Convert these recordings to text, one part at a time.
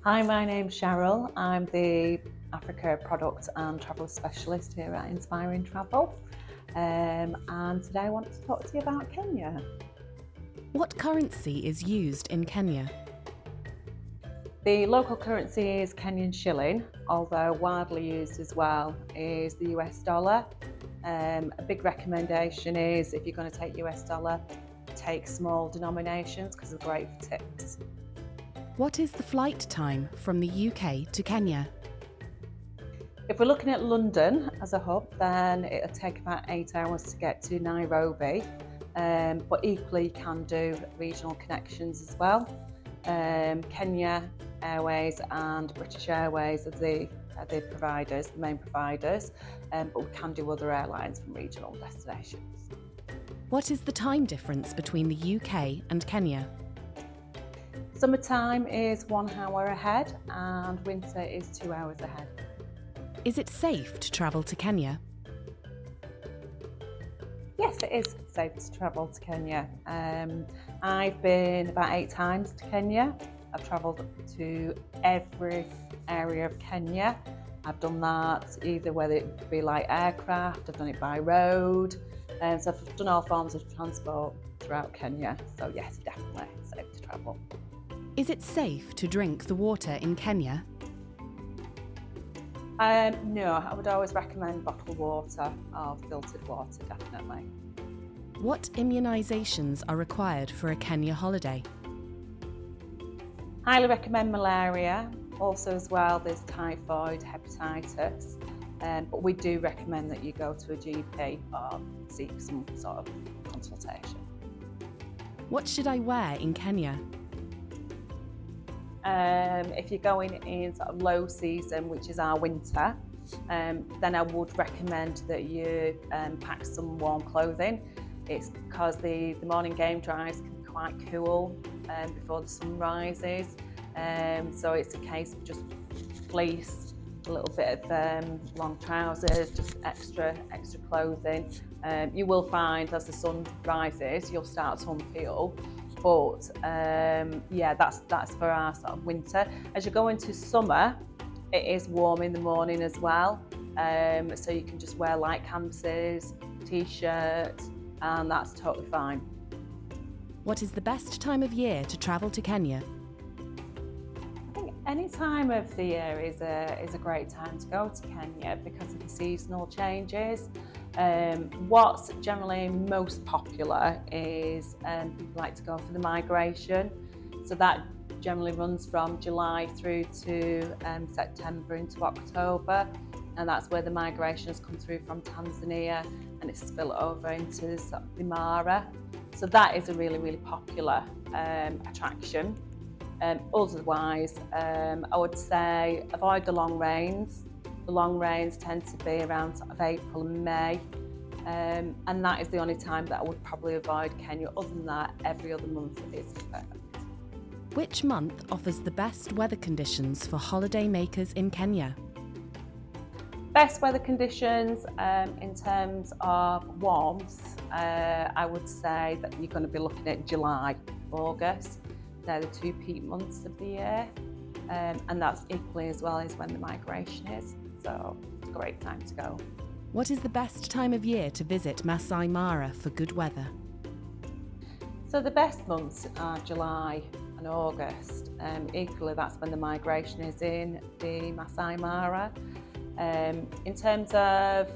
Hi, my name's Cheryl. I'm the Africa Product and Travel Specialist here at Inspiring Travel. And today I want to talk to you about Kenya. What currency is used in Kenya? The local currency is Kenyan shilling, although widely used as well is the US dollar. A big recommendation is if you're going to take US dollar, take small denominations because they're great for tips. What is the flight time from the UK to Kenya? If we're looking at London as a hub, then it'll take about 8 hours to get to Nairobi, but equally you can do regional connections as well. Kenya Airways and British Airways are the providers, the main providers, but we can do other airlines from regional destinations. What is the time difference between the UK and Kenya? Summertime is 1 hour ahead and winter is 2 hours ahead. Is it safe to travel to Kenya? Yes, it is safe to travel to Kenya. I've been about 8 times to Kenya. I've travelled to every area of Kenya. I've done that either whether it be like aircraft, I've done it by road, so I've done all forms of transport throughout Kenya. So yes, definitely safe to travel. Is it safe to drink the water in Kenya? No, I would always recommend bottled water or filtered water, definitely. What immunisations are required for a Kenya holiday? Highly recommend malaria. Also as well, there's typhoid, hepatitis, but we do recommend that you go to a GP or seek some sort of consultation. What should I wear in Kenya? If you're going in sort of low season, which is our winter, then I would recommend that you pack some warm clothing. It's because the morning game drives can be quite cool before the sun rises, so it's a case of just fleece, a little bit of long trousers, just extra clothing. You will find as the sun rises, you'll start to unpeel. But yeah, that's for our sort of winter. As you go into summer, it is warm in the morning as well, so you can just wear light canvases, t-shirt, and that's totally fine. What is the best time of year to travel to Kenya? I think any time of the year is a great time to go to Kenya because of the seasonal changes. What's generally most popular is people like to go for the migration. So that generally runs from July through to September into October, and that's where the migrations come through from Tanzania and it's spill over into sort of the Mara. So that is a really popular attraction. Otherwise, I would say avoid the long rains. The long rains tend to be around sort of April and May, and that is the only time that I would probably avoid Kenya. Other than that, every other month is perfect. Which month offers the best weather conditions for holiday makers in Kenya? Best weather conditions in terms of warmth, I would say that you're going to be looking at July, August. They're the 2 peak months of the year, and that's equally as well as when the migration is. So it's a great time to go. What is the best time of year to visit Masai Mara for good weather? So the best months are July and August. Equally, that's when the migration is in the Masai Mara. In terms of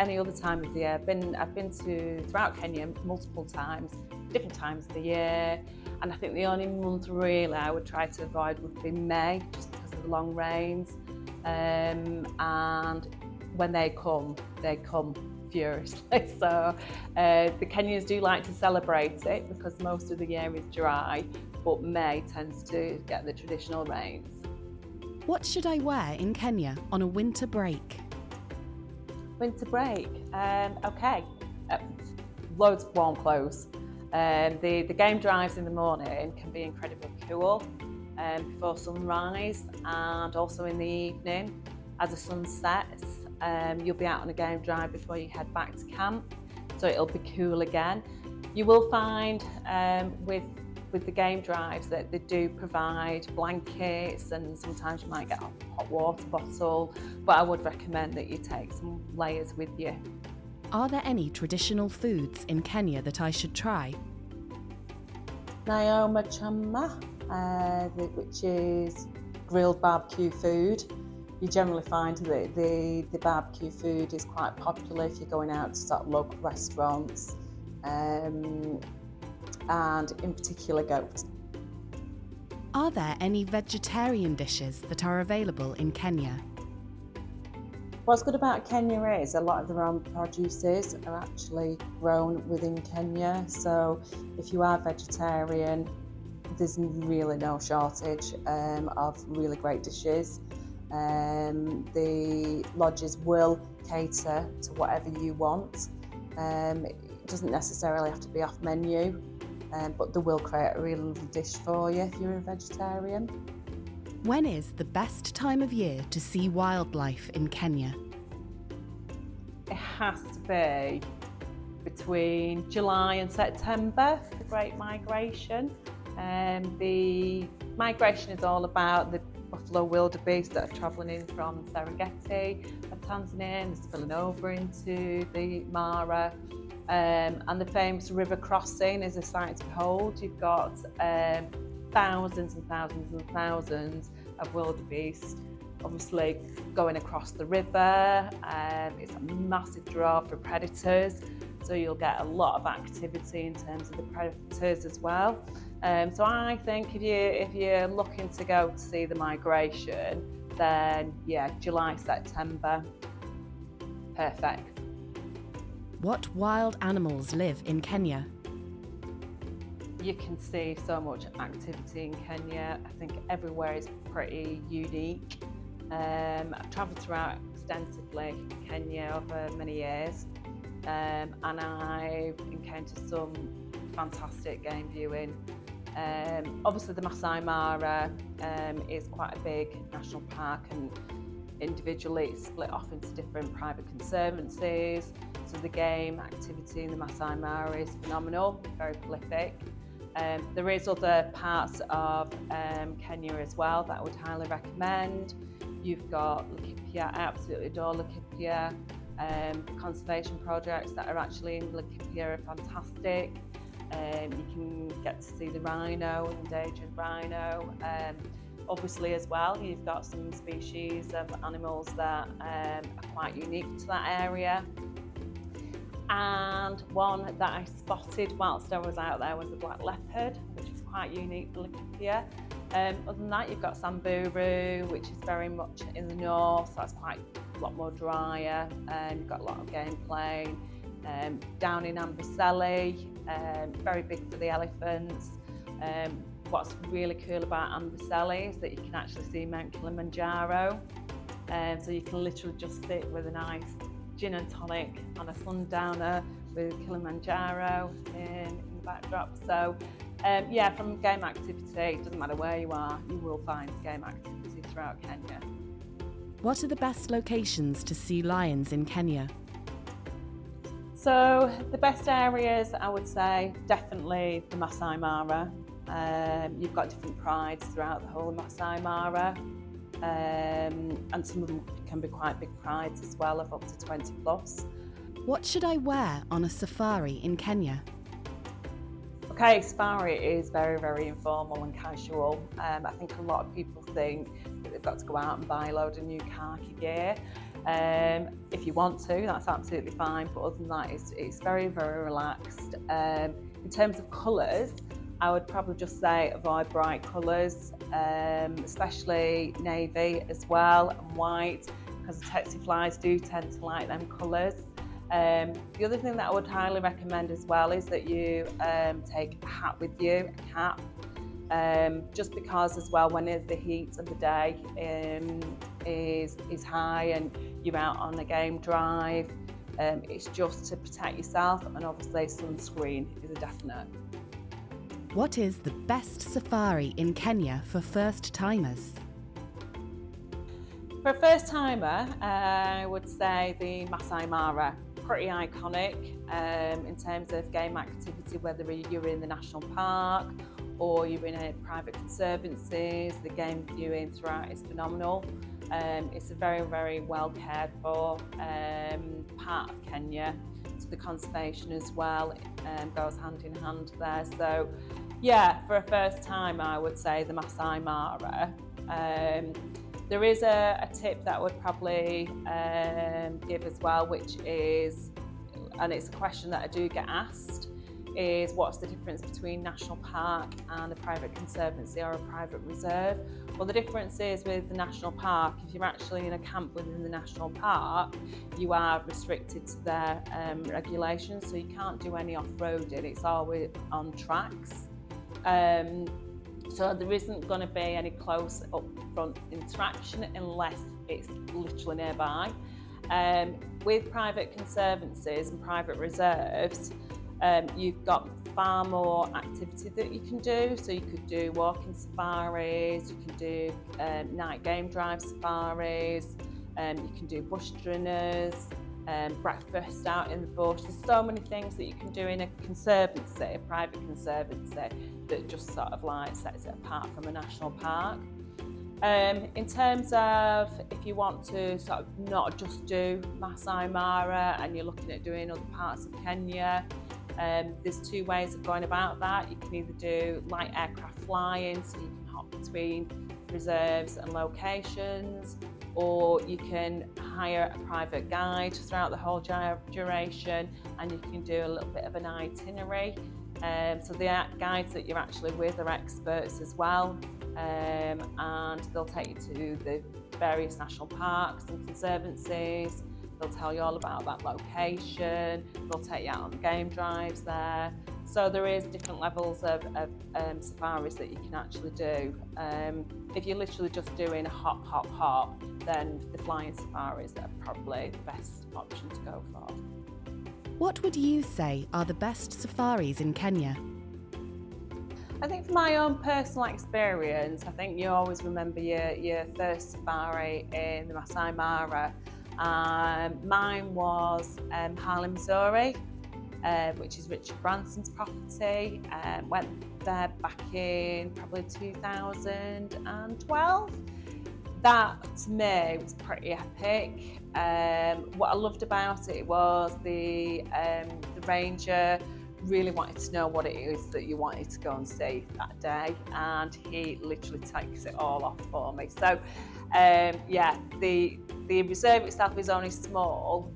any other time of the year, I've been to throughout Kenya multiple times, different times of the year, and I think the only month really I would try to avoid would be May, just because of the long rains. And when they come furiously. So the Kenyans do like to celebrate it because most of the year is dry, but May tends to get the traditional rains. What should I wear in Kenya on a winter break? Winter break, okay, loads of warm clothes. The game drives in the morning can be incredibly cool before sunrise, and also in the evening as the sun sets. You'll be out on a game drive before you head back to camp, so it'll be cool again. You will find with with the game drives that they do provide blankets, and sometimes you might get a hot water bottle, but I would recommend that you take some layers with you. Are there any traditional foods in Kenya that I should try? Nyama chama, which is grilled barbecue food. You generally find that the barbecue food is quite popular if you're going out to sort of local restaurants, and in particular goat. Are there any vegetarian dishes that are available in Kenya? What's good about Kenya is a lot of their own produces are actually grown within Kenya. So if you are vegetarian, there's really no shortage of really great dishes. The lodges will cater to whatever you want. It doesn't necessarily have to be off menu, but they will create a really lovely dish for you if you're a vegetarian. When is the best time of year to see wildlife in Kenya? It has to be between July and September for the Great Migration. The migration is all about the buffalo wildebeest that are travelling in from Serengeti of Tanzania and spilling over into the Mara. And the famous river crossing is a sight to behold. You've got thousands and thousands and thousands of wildebeest obviously going across the river. It's a massive draw for predators, so you'll get a lot of activity in terms of the predators as well. So I think if you're looking to go to see the migration, then yeah, July, September, perfect. What wild animals live in Kenya? You can see so much activity in Kenya. I think everywhere is pretty unique. I've travelled throughout extensively Kenya over many years, and I've encountered some fantastic game viewing. Obviously the Masai Mara is quite a big national park, and individually it's split off into different private conservancies. So the game activity in the Masai Mara is phenomenal, very prolific. There is other parts of Kenya as well that I would highly recommend. You've got Laikipia, I absolutely adore Laikipia. The conservation projects that are actually in Laikipia are fantastic. You can get to see the rhino, endangered rhino. Obviously as well, you've got some species of animals that are quite unique to that area. And one that I spotted whilst I was out there was the black leopard, which is quite unique for Laikipia. Other than that, you've got Samburu, which is very much in the north, so that's quite a lot more drier. You've got a lot of game playing. Down in Amboseli, very big for the elephants. What's really cool about Amboseli is that you can actually see Mount Kilimanjaro. So you can literally just sit with a nice gin and tonic on a sundowner with Kilimanjaro in the backdrop. So yeah, from game activity, it doesn't matter where you are, you will find game activity throughout Kenya. What are the best locations to see lions in Kenya? So the best areas, I would say, definitely the Masai Mara. You've got different prides throughout the whole of Masai Mara. And some of them can be quite big prides as well, of up to 20 plus. What should I wear on a safari in Kenya? Okay, safari is very, very informal and casual. I think a lot of people think that they've got to go out and buy a load of new khaki gear. If you want to, that's absolutely fine, but other than that, it's very, very relaxed. In terms of colours, I would probably just say avoid bright colours, especially navy as well, and white, because the tsetse flies do tend to like them colours. The other thing that I would highly recommend as well is that you take a hat with you, a cap, just because as well when the heat of the day is high and you're out on a game drive, it's just to protect yourself, and obviously sunscreen is a definite. What is the best safari in Kenya for first-timers? For a first-timer, I would say the Masai Mara. Pretty iconic in terms of game activity, whether you're in the national park or you're in a private conservancies, the game viewing throughout is phenomenal. It's a very, very well cared for part of Kenya. So the conservation as well goes hand in hand there. So yeah, for a first time, I would say the Masai Mara. There is a tip that I would probably give as well, which is, and it's a question that I do get asked, is what's the difference between national park and a private conservancy or a private reserve? Well, the difference is with the national park, if you're actually in a camp within the national park, you are restricted to their regulations, so you can't do any off-roading, it's always on tracks. So there isn't going to be any close upfront interaction unless it's literally nearby. With private conservancies and private reserves, you've got far more activity that you can do. So you could do walking safaris, you can do night game drive safaris, you can do bush dinners, breakfast out in the bush. There's so many things that you can do in a conservancy, a private conservancy, that just sort of like sets it apart from a national park. In terms of if you want to sort of not just do Masai Mara and you're looking at doing other parts of Kenya, there's two ways of going about that. You can either do light aircraft flying, so you can hop between reserves and locations, or you can hire a private guide throughout the whole duration, and you can do a little bit of an itinerary. So the guides that you're actually with are experts as well, and they'll take you to the various national parks and conservancies. They'll tell you all about that location, they'll take you out on game drives there. So there is different levels of safaris that you can actually do. If you're literally just doing a hop, then the flying safaris are probably the best option to go for. What would you say are the best safaris in Kenya? I think from my own personal experience, I think you always remember your first safari in the Masai Mara. Mine was Harlem, Missouri, which is Richard Branson's property. Went there back in probably 2012. That to me was pretty epic. What I loved about it was the ranger really wanted to know what it is that you wanted to go and see that day, and he literally takes it all off for me. So yeah, the reserve itself is only small,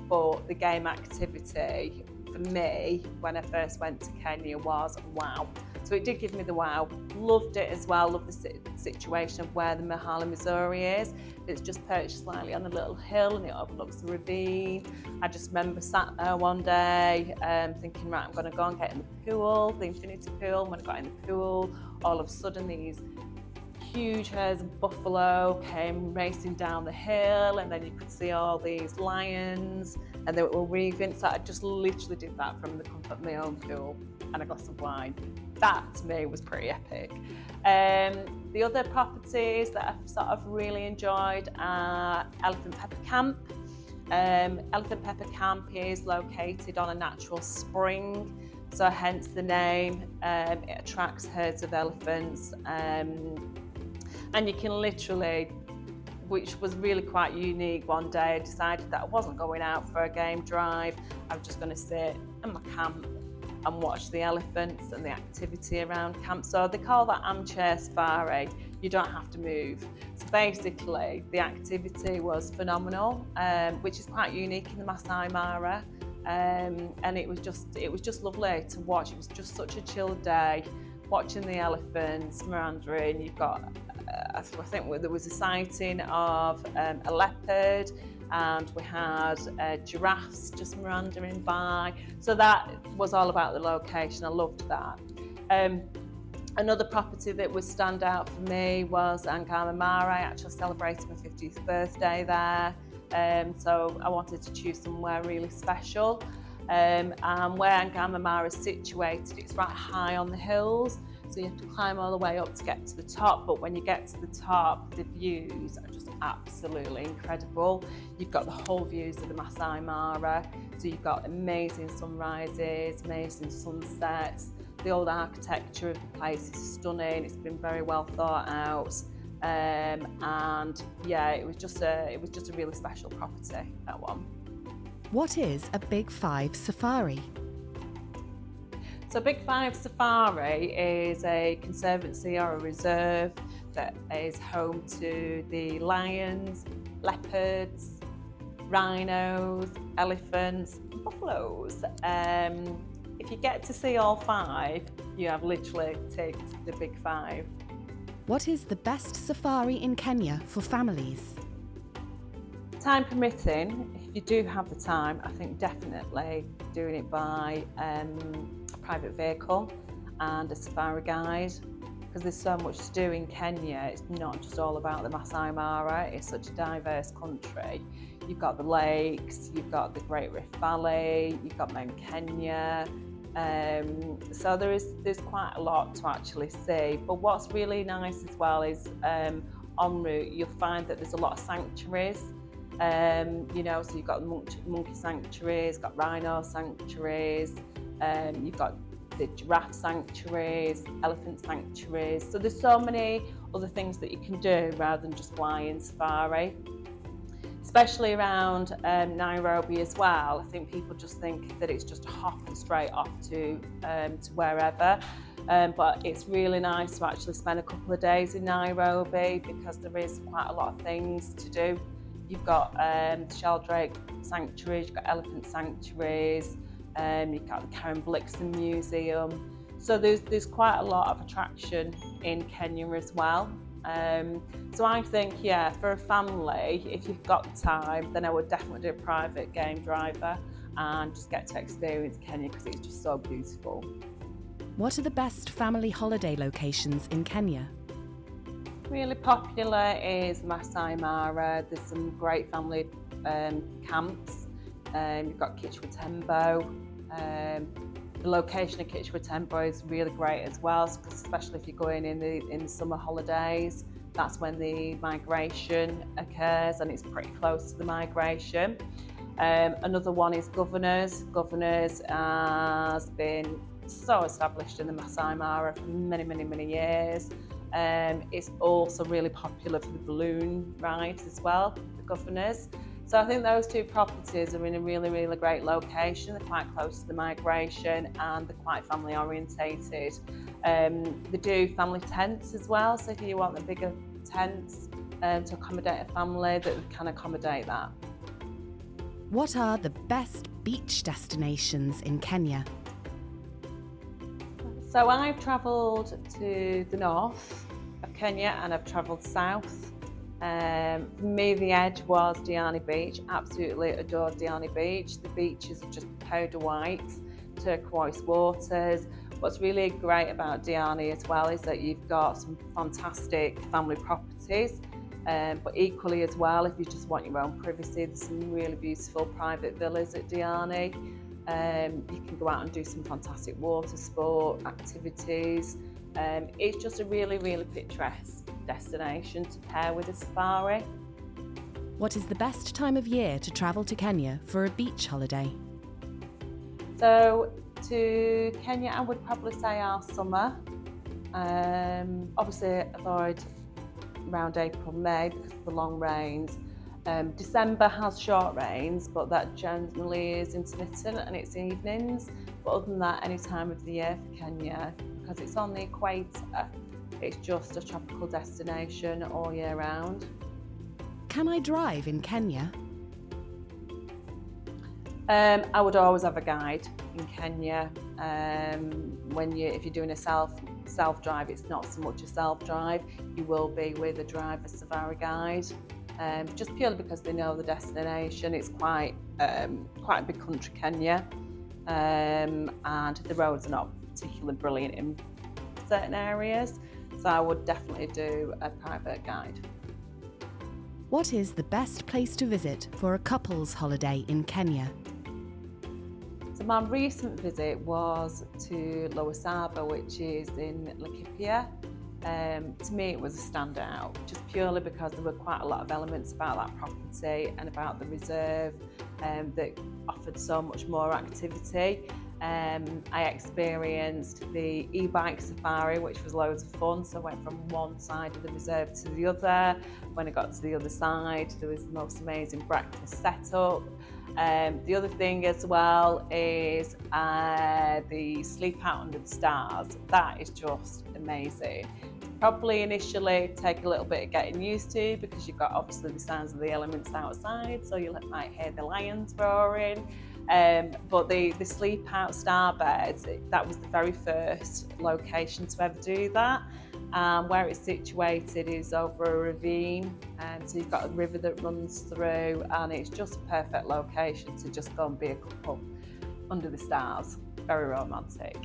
but the game activity for me when I first went to Kenya was wow. So it did give me the wow. Loved it as well. Loved the situation of where the Mahala, Missouri is. It's just perched slightly on a little hill and it overlooks the ravine. I just remember sat there one day thinking, right, I'm going to go and get in the pool, the infinity pool. When I got in the pool, all of a sudden these huge herds of buffalo came racing down the hill, and then you could see all these lions and they were weaving. So I just literally did that from the comfort of my own pool and a glass of wine. That to me was pretty epic. The other properties that I've sort of really enjoyed are Elephant Pepper Camp. Elephant Pepper Camp is located on a natural spring, so hence the name. It attracts herds of elephants, and you can literally, which was really quite unique, one day I decided that I wasn't going out for a game drive. I was just going to sit in my camp and watch the elephants and the activity around camp. So they call that armchair safari. You don't have to move. So basically the activity was phenomenal, which is quite unique in the Masai Mara. And it was just lovely to watch. It was just such a chill day, watching the elephants meandering. You've got, I think there was a sighting of a leopard, and we had giraffes just meandering by. So that was all about the location. I loved that. Another property that would stand out for me was Angama Mara. I actually celebrated my 50th birthday there. So I wanted to choose somewhere really special. And where Angama Mara is situated, it's right high on the hills. So you have to climb all the way up to get to the top, but when you get to the top, the views are just absolutely incredible. You've got the whole views of the Masai Mara, so you've got amazing sunrises, amazing sunsets, the old architecture of the place is stunning. It's been very well thought out, and yeah, it was just a really special property, that one. What is a Big Five safari? So Big Five Safari is a conservancy or a reserve that is home to the lions, leopards, rhinos, elephants, buffaloes. If you get to see all five, you have literally ticked the Big Five. What is the best safari in Kenya for families? Time permitting, if you do have the time, I think definitely doing it by a private vehicle and a safari guide, because there's so much to do in Kenya. It's not just all about the Masai Mara, it's such a diverse country. You've got the lakes, you've got the Great Rift Valley, you've got Mount Kenya, so there's quite a lot to actually see. But what's really nice as well is en route you'll find that there's a lot of sanctuaries. You know, so you've got monkey sanctuaries, got rhino sanctuaries, you've got the giraffe sanctuaries, elephant sanctuaries. So there's so many other things that you can do rather than just flying safari. Especially around Nairobi as well. I think people just think that it's just a hop and straight off to wherever. But it's really nice to actually spend a couple of days in Nairobi because there is quite a lot of things to do. You've got the Sheldrake sanctuaries, you've got elephant sanctuaries, you've got the Karen Blixen Museum. So there's quite a lot of attraction in Kenya as well. So I think, yeah, for a family, if you've got the time, then I would definitely do a private game driver and just get to experience Kenya because it's just so beautiful. What are the best family holiday locations in Kenya? Really popular is Masai Mara. There's some great family camps. You've got Kichwa Tembo. The location of Kichwa Tembo is really great as well, especially if you're going in the summer holidays. That's when the migration occurs and it's pretty close to the migration. Another one is Governors. Governors has been so established in the Masai Mara for many, many, many years. It's also really popular for the balloon rides as well, the Governors. So I think those two properties are in a really, really great location. They're quite close to the migration and they're quite family orientated. They do family tents as well, so if you want the bigger tents to accommodate a family, that can accommodate that. What are the best beach destinations in Kenya? So I've travelled to the north of Kenya and I've travelled south. For me, the edge was Diani Beach. Absolutely adored Diani Beach. The beaches are just powder white, turquoise waters. What's really great about Diani as well is that you've got some fantastic family properties, but equally as well, if you just want your own privacy, there's some really beautiful private villas at Diani. You can go out and do some fantastic water sport activities. It's just a really, really picturesque destination to pair with a safari. What is the best time of year to travel to Kenya for a beach holiday? So to Kenya, I would probably say our summer. Obviously avoid around April, May because of the long rains. December has short rains, but that generally is intermittent and it's evenings. But other than that, any time of the year for Kenya, because it's on the equator, it's just a tropical destination all year round. Can I drive in Kenya? I would always have a guide in Kenya. If you're doing a self-drive, it's not so much a self-drive. You will be with a driver safari guide, just purely because they know the destination. It's quite a big country, Kenya, and the roads are not particularly brilliant in certain areas. So I would definitely do a private guide. What is the best place to visit for a couple's holiday in Kenya? So my recent visit was to Lower Saba, which is in Laikipia. To me, it was a standout, just purely because there were quite a lot of elements about that property and about the reserve that offered so much more activity. I experienced the e-bike safari, which was loads of fun. So I went from one side of the reserve to the other. When I got to the other side, there was the most amazing breakfast setup. The other thing as well is the sleep out under the stars. That is just amazing. Probably initially take a little bit of getting used to, because you've got obviously the sounds of the elements outside, so you might hear the lions roaring. But the sleep out star beds, that was the very first location to ever do that. Where it's situated is over a ravine, so you've got a river that runs through, and it's just a perfect location to just go and be a couple under the stars. Very romantic.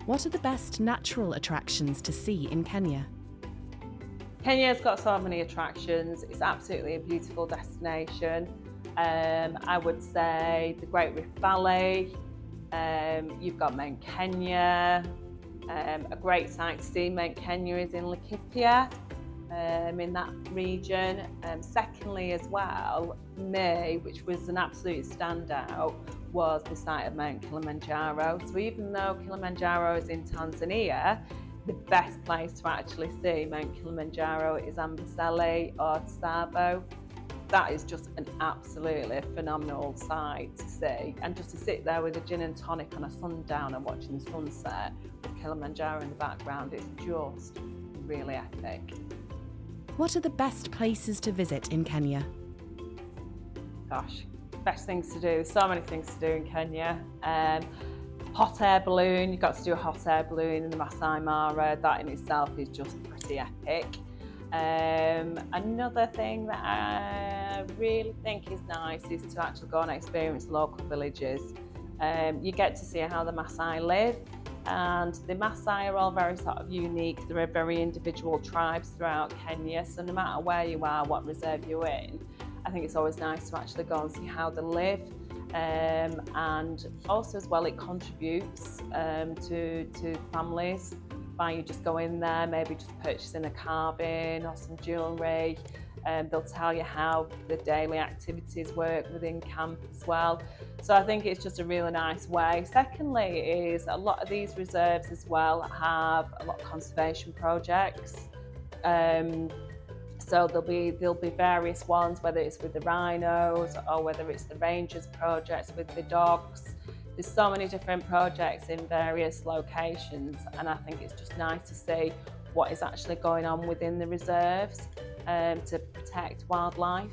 What are the best natural attractions to see in Kenya? Kenya's got so many attractions. It's absolutely a beautiful destination. I would say the Great Rift Valley. You've got Mount Kenya. A great sight to see Mount Kenya is in Laikipia, in that region. Secondly as well, for me, which was an absolute standout, was the site of Mount Kilimanjaro. So even though Kilimanjaro is in Tanzania, the best place to actually see Mount Kilimanjaro is Amboseli or Tsavo. That is just an absolutely phenomenal sight to see, and just to sit there with a gin and tonic on a sundown and watching the sunset with Kilimanjaro in the background, it's just really epic. What are the best places to visit in Kenya? Gosh, best things to do, so many things to do in Kenya. Hot air balloon, you've got to do a hot air balloon in the Masai Mara. That in itself is just pretty epic. Another thing that I really think is nice is to actually go and experience local villages. You get to see how the Maasai live, and the Maasai are all very sort of unique. They're very individual tribes throughout Kenya, so no matter where you are, what reserve you're in, I think it's always nice to actually go and see how they live. And also as well, it contributes to families by you just go in there, maybe just purchasing a carving or some jewellery. They'll tell you how the daily activities work within camp as well. So I think it's just a really nice way. Secondly is a lot of these reserves as well have a lot of conservation projects. So there'll be various ones, whether it's with the rhinos or whether it's the rangers projects with the dogs. There's so many different projects in various locations, and I think it's just nice to see what is actually going on within the reserves to protect wildlife.